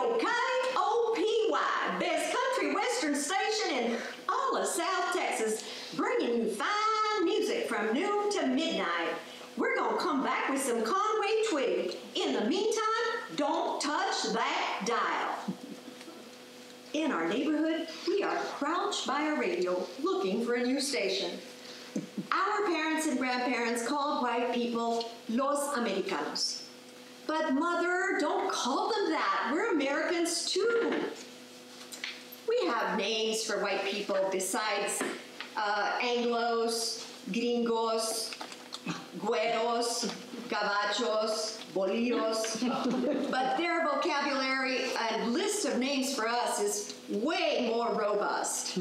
WKOPY, best country western station in all of South Texas, bringing you fine music from noon to midnight. We're going to come back with some Conway Twitty. In the meantime, don't touch that dial. In our neighborhood, we are crouched by a radio looking for a new station. Our parents and grandparents called white people Los Americanos. But Mother, don't call them that. We're Americans too. We have names for white people besides Anglos, Gringos, Güeros, Gabachos, Bolillos, but their vocabulary and list of names for us is way more robust.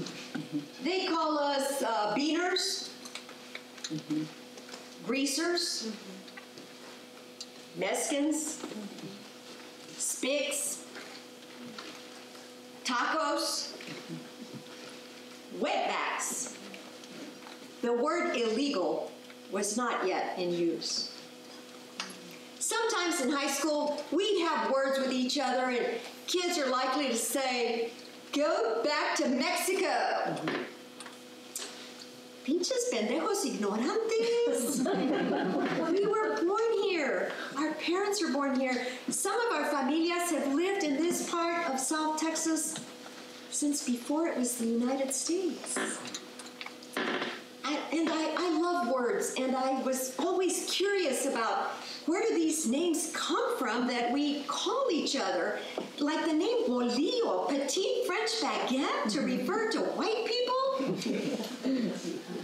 They call us beaners, greasers, Mexicans, Spics, tacos, wetbacks. The word illegal was not yet in use. Sometimes in high school, we'd have words with each other and kids are likely to say, "Go back to Mexico." Pinches pendejos ignorantes. We were born here. Our parents were born here. Some of our familias have lived in this part of South Texas since before it was the United States. And I love words, and I was always curious about where do these names come from that we call each other, like the name Bolillo, petite French baguette, to refer to white people?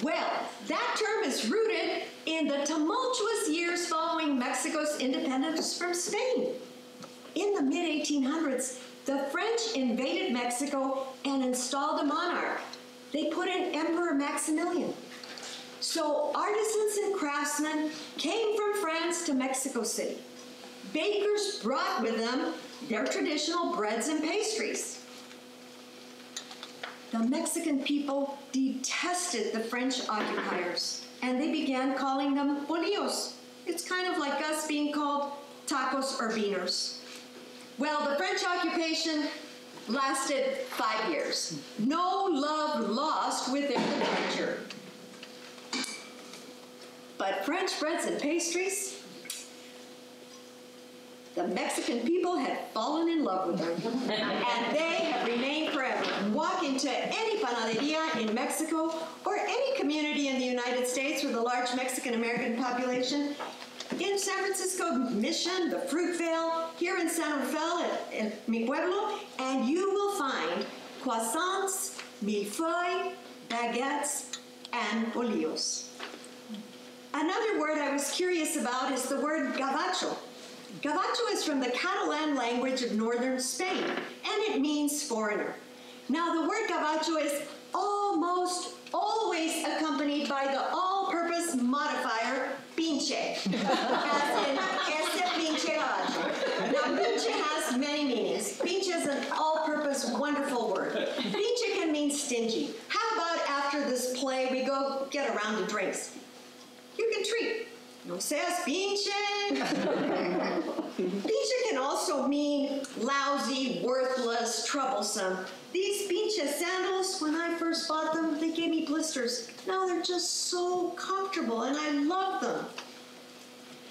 Well, that term is rooted in the tumultuous years following Mexico's independence from Spain. In the mid-1800s, the French invaded Mexico and installed a monarch. They put in Emperor Maximilian. So artisans and craftsmen came from France to Mexico City. Bakers brought with them their traditional breads and pastries. The Mexican people detested the French occupiers, and they began calling them bolillos. It's kind of like us being called tacos or beaners. Well, the French occupation lasted 5 years. No love lost with their departure. But French breads and pastries, the Mexican people had fallen in love with them, and they have remained forever. Walk into any panaderia in Mexico or any community in the United States with a large Mexican-American population. In San Francisco Mission, the Fruitvale, here in San Rafael, in mi pueblo, and you will find croissants, millefeuilles, baguettes, and bolillos. Another word I was curious about is the word gabacho. Gabacho is from the Catalan language of northern Spain, and it means foreigner. Now, the word gabacho is almost always accompanied by the all-purpose modifier pinche, as in ese pinche gabacho. Now, pinche has many meanings. Pinche is an all-purpose wonderful word. Pinche can mean stingy. How about after this play we go get a round of drinks? You can treat. No seas pinche. Pinche can also mean lousy, worthless, troublesome. These pinche sandals, when I first bought them, they gave me blisters. Now they're just so comfortable, and I love them.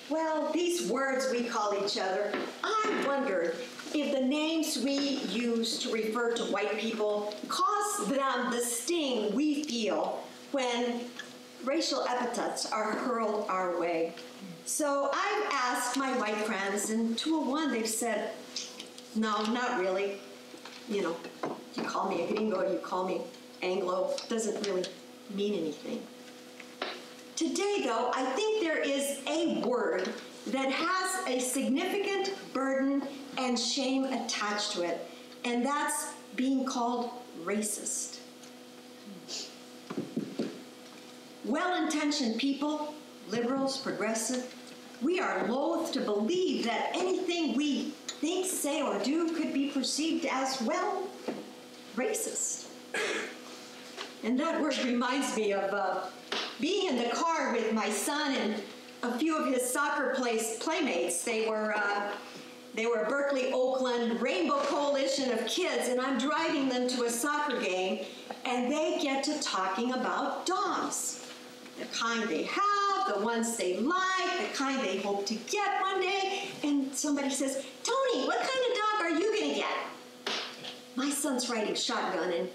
Well, these words we call each other, I wondered if the names we use to refer to white people cause them the sting we feel when racial epithets are hurled our way. So I've asked my white friends, and 2 of 1, they've said, no, not really. You know, you call me a gringo, you call me Anglo, doesn't really mean anything. Today, though, I think there is a word that has a significant burden and shame attached to it, and that's being called racist. Well-intentioned people, liberals, progressive, we are loath to believe that anything we think, say, or do could be perceived as, well, racist. And that word reminds me of being in the car with my son and a few of his soccer playmates. They were They were Berkeley, Oakland, Rainbow Coalition of kids, and I'm driving them to a soccer game, and they get to talking about dogs. The kind they have, the ones they like, the kind they hope to get one day. And somebody says, Tony, what kind of dog are you gonna get? My son's riding shotgun, and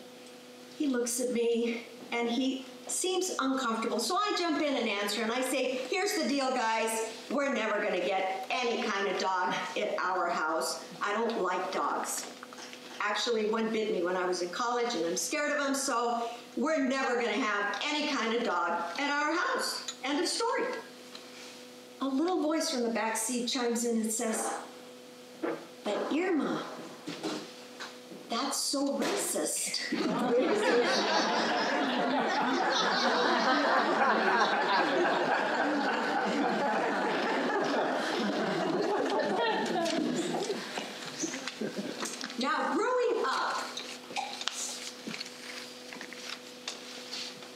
he looks at me, and he seems uncomfortable. So I jump in and answer, and I say, here's the deal, guys. We're never gonna get any kind of dog at our house. I don't like dogs. Actually, one bit me when I was in college, and I'm scared of them, so we're never gonna have any kind of dog at our house. End of story. A little voice from the back seat chimes in and says, but Irma, that's so racist. Now, growing up,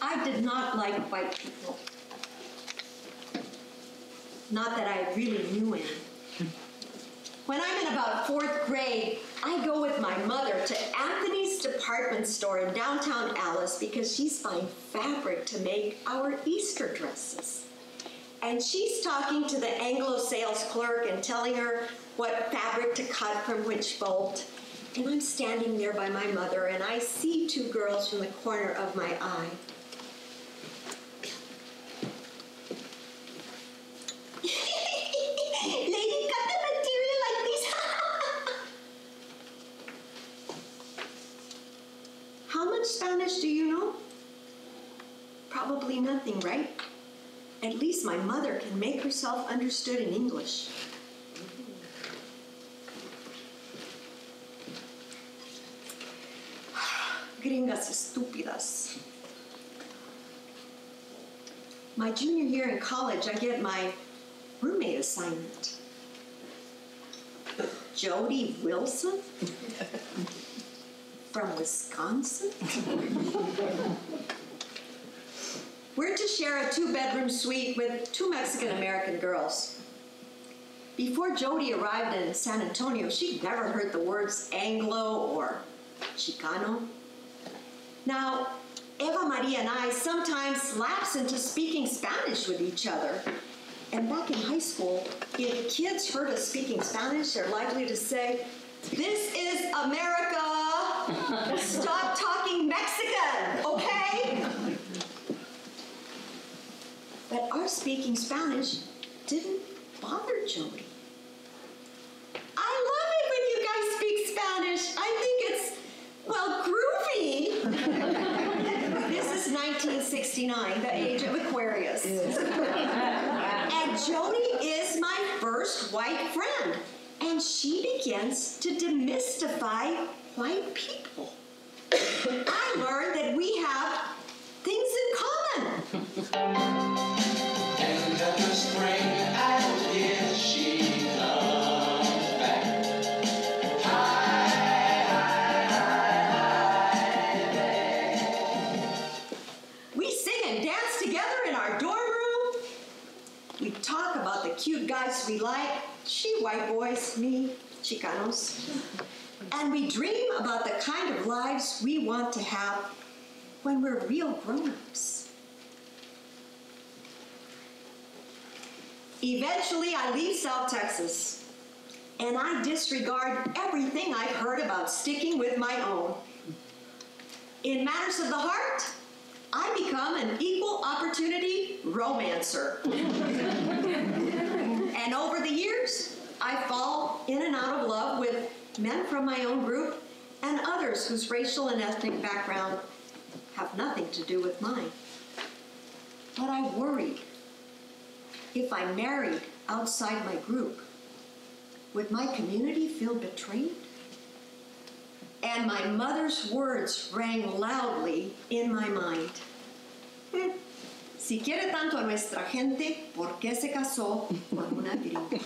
I did not like white people. Not that I really knew any. When I'm in about 4th grade, I go with my mother to Anthony's department store in downtown Alice because she's buying fabric to make our Easter dresses. And she's talking to the Anglo sales clerk and telling her what fabric to cut from which bolt. And I'm standing there by my mother, and I see 2 girls from the corner of my eye. Lady, cut the material like this. How much Spanish do you know? Probably nothing, right? At least my mother can make herself understood in English. Gringas estúpidas. My junior year in college, I get my roommate assignment. Jody Wilson from Wisconsin. We're to share a 2-bedroom suite with 2 Mexican-American girls. Before Jody arrived in San Antonio, she'd never heard the words Anglo or Chicano. Now, Eva Maria and I sometimes lapse into speaking Spanish with each other. And back in high school, if kids heard us speaking Spanish, they're likely to say, "This is America! Stop talking Mexican, okay?" But our speaking Spanish didn't bother Jody. I love it when you guys speak Spanish. I think it's, well, groovy. This is 1969, the age of Aquarius. And Jody is my first white friend. And she begins to demystify white people. I learned that we have things in common. End of the spring, and here she comes back. Hi, there. We sing and dance together in our dorm room. We talk about the cute guys we like. She white boys, me Chicanos. And we dream about the kind of lives we want to have when we're real grown-ups. Eventually, I leave South Texas, and I disregard everything I've heard about sticking with my own. In matters of the heart, I become an equal opportunity romancer. And over the years, I fall in and out of love with men from my own group and others whose racial and ethnic background have nothing to do with mine. But I worried, if I married outside my group, would my community feel betrayed? And my mother's words rang loudly in my mind. Si quiere tanto a nuestra gente, ¿por qué se casó con una gringa?